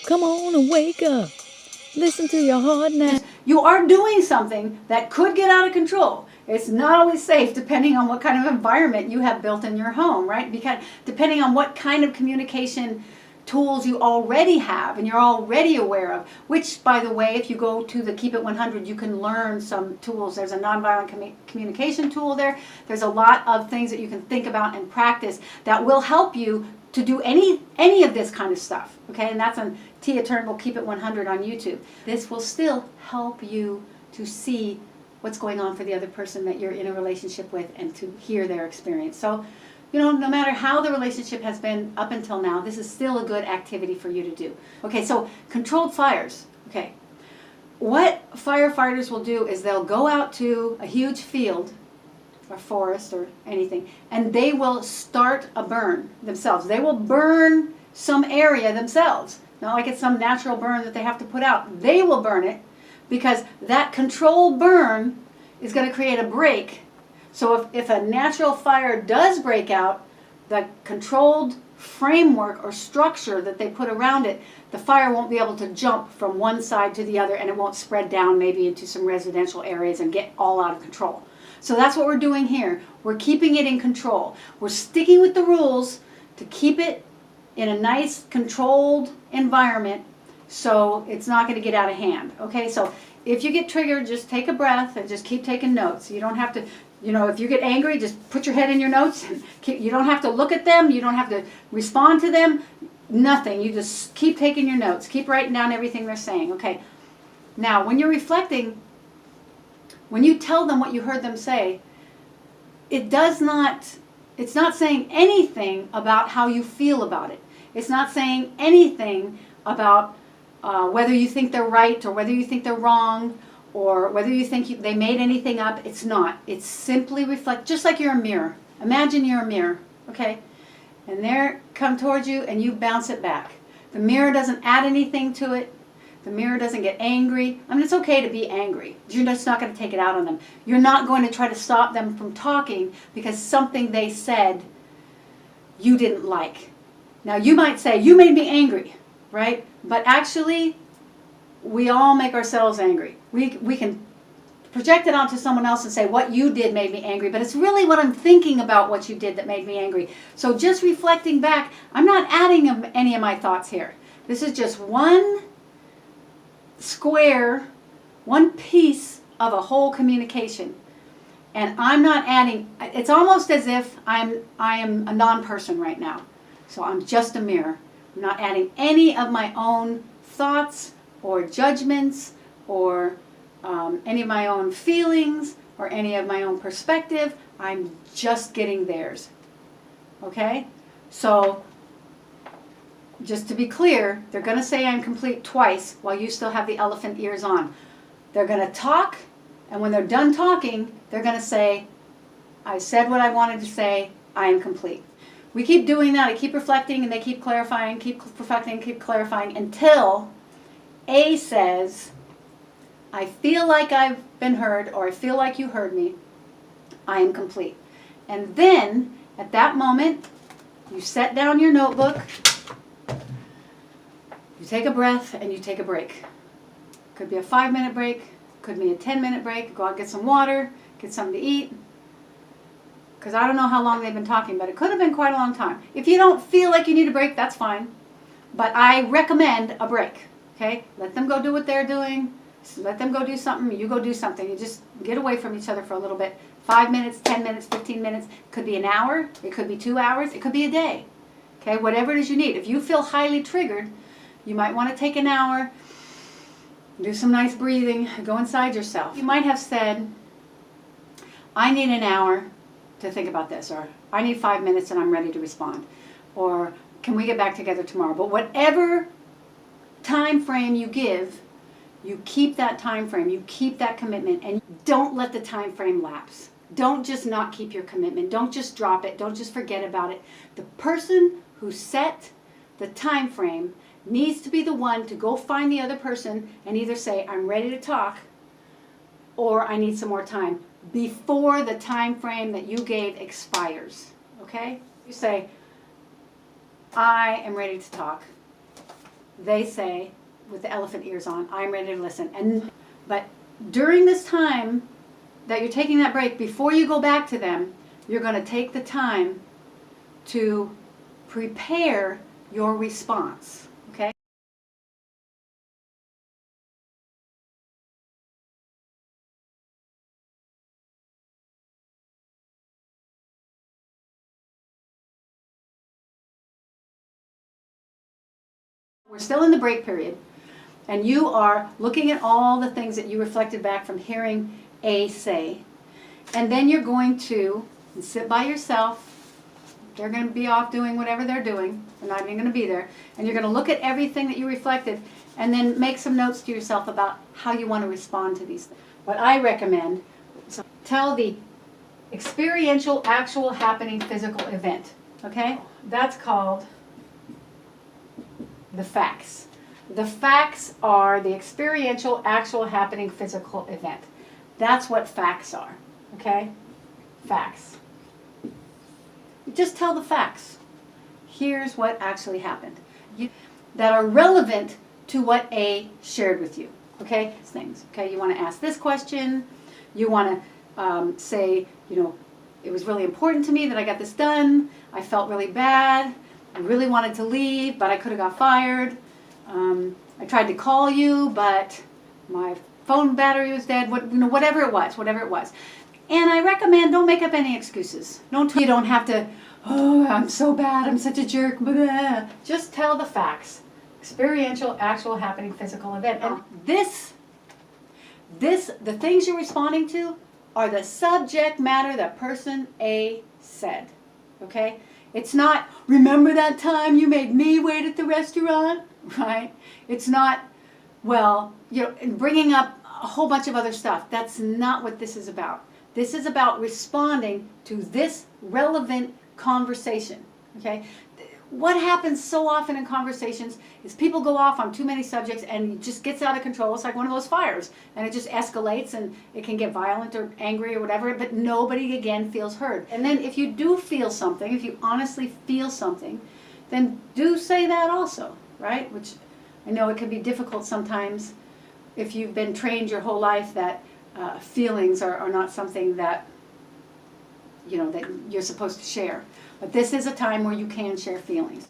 Come on and wake up. Listen to your heart now. You are doing something that could get out of control. It's not always safe depending on what kind of environment you have built in your home, right? Because depending on what kind of communication tools you already have and you're already aware of, which, by the way, if you go to the Keep It 100, you can learn some tools. There's a nonviolent communication tool there. There's a lot of things that you can think about and practice that will help you to do any of this kind of stuff, okay? And that's on Tia Turnbull Keep It 100 on YouTube. This will still help you to see what's going on for the other person that you're in a relationship with and to hear their experience. So, you know, no matter how the relationship has been up until now, this is still a good activity for you to do. Okay, so controlled fires. Okay, what firefighters will do is they'll go out to a huge field or forest or anything, and they will start a burn themselves. They will burn some area themselves. Not like it's some natural burn that they have to put out. They will burn it because that controlled burn is going to create a break. So if a natural fire does break out, the controlled framework or structure that they put around it, the fire won't be able to jump from one side to the other, and it won't spread down maybe into some residential areas and get all out of control. So that's what we're doing here. We're keeping it in control. We're sticking with the rules to keep it in a nice controlled environment so it's not going to get out of hand. Okay, so if you get triggered, just take a breath and just keep taking notes. You don't have to, you know, if you get angry, just put your head in your notes. And you don't have to look at them. You don't have to respond to them. Nothing. You just keep taking your notes. Keep writing down everything they're saying. Okay. Now, when you're reflecting, when you tell them what you heard them say, it's not saying anything about how you feel about it. It's not saying anything about whether you think they're right or whether you think they're wrong or whether you think they made anything up. It's not. It's simply reflect, just like you're a mirror. Imagine you're a mirror, okay? And they come towards you and you bounce it back. The mirror doesn't add anything to it. The mirror doesn't get angry. I mean, it's okay to be angry. You're just not going to take it out on them. You're not going to try to stop them from talking because something they said you didn't like. Now, you might say, you made me angry, right? But actually, we all make ourselves angry. We can project it onto someone else and say, what you did made me angry, but it's really what I'm thinking about what you did that made me angry. So just reflecting back, I'm not adding any of my thoughts here. This is just one square, one piece of a whole communication. And I'm not adding, it's almost as if I am a non-person right now. So I'm just a mirror. I'm not adding any of my own thoughts or judgments or any of my own feelings or any of my own perspective. I'm just getting theirs. Okay? So, just to be clear, they're going to say I'm complete twice while you still have the elephant ears on. They're going to talk, and when they're done talking, they're going to say, I said what I wanted to say, I am complete. We keep doing that. I keep reflecting, and they keep clarifying, keep reflecting, keep clarifying, until A says, I feel like I've been heard, or I feel like you heard me. I am complete. And then, at that moment, you set down your notebook, you take a breath, and you take a break. Could be a 5-minute break, could be a 10-minute break. Go out, get some water, get something to eat. Because I don't know how long they've been talking, but it could have been quite a long time. If you don't feel like you need a break, that's fine. But I recommend a break. Okay? Let them go do what they're doing. Let them go do something. You go do something. You just get away from each other for a little bit. 5 minutes, 10 minutes, 15 minutes. It could be an hour. It could be 2 hours. It could be a day. Okay? Whatever it is you need. If you feel highly triggered, you might want to take an hour, do some nice breathing, go inside yourself. You might have said, I need an hour to think about this, or I need 5 minutes and I'm ready to respond, or can we get back together tomorrow? But whatever time frame you give, you keep that time frame, you keep that commitment, and don't let the time frame lapse. Don't just not keep your commitment. Don't just drop it. Don't just forget about it. The person who set the time frame needs to be the one to go find the other person and either say, I'm ready to talk, or I need some more time, before the time frame that you gave expires. Okay? You say, I am ready to talk. they say, with the elephant ears on, I'm ready to listen. But during this time that you're taking that break, before you go back to them, you're going to take the time to prepare your response, okay? We're still in the break period, and you are looking at all the things that you reflected back from hearing A say, and then you're going to sit by yourself. They're going to be off doing whatever they're doing. They're not even going to be there. And you're going to look at everything that you reflected and then make some notes to yourself about how you want to respond to these things. What I recommend, so tell the experiential, actual, happening, physical event. Okay? That's called the facts. The facts are the experiential, actual, happening, physical event. That's what facts are. Okay? Facts. Just tell the facts. Here's what actually happened. That are relevant to what A shared with you. Okay? Things. Okay? You want to ask this question. You want to say, it was really important to me that I got this done. I felt really bad. I really wanted to leave, but I could have got fired. I tried to call you, but my phone battery was dead. Whatever it was. And I recommend don't make up any excuses. You don't have to, oh, I'm so bad, I'm such a jerk. Blah. Just tell the facts. Experiential, actual, happening, physical event. And the things you're responding to are the subject matter that person A said. Okay? It's not, remember that time you made me wait at the restaurant? Right? It's not, bringing up a whole bunch of other stuff. That's not what this is about. This is about responding to this relevant conversation. Okay? What happens so often in conversations is people go off on too many subjects and it just gets out of control. It's like one of those fires, and it just escalates and it can get violent or angry or whatever, but nobody again feels heard. And then if you do feel something, if you honestly feel something, then do say that also, right? Which I know it can be difficult sometimes if you've been trained your whole life that feelings are not something that that you're supposed to share. But this is a time where you can share feelings.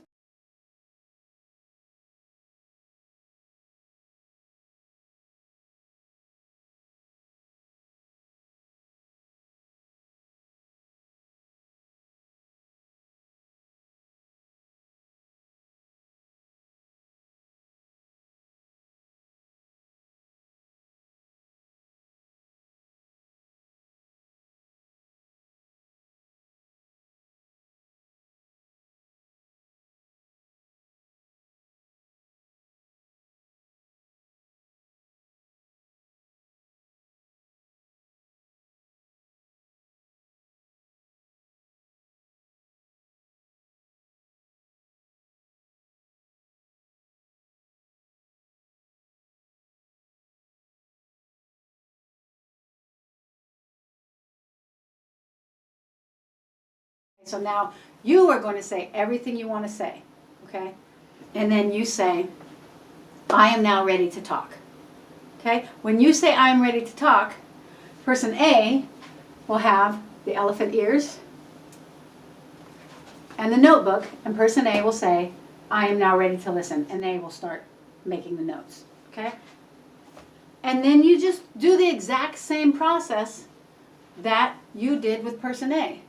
So now you are going to say everything you want to say, okay? And then you say, I am now ready to talk. Okay? When you say I am ready to talk, person A will have the elephant ears and the notebook, and person A will say, I am now ready to listen, and they will start making the notes. Okay? And then you just do the exact same process that you did with person A.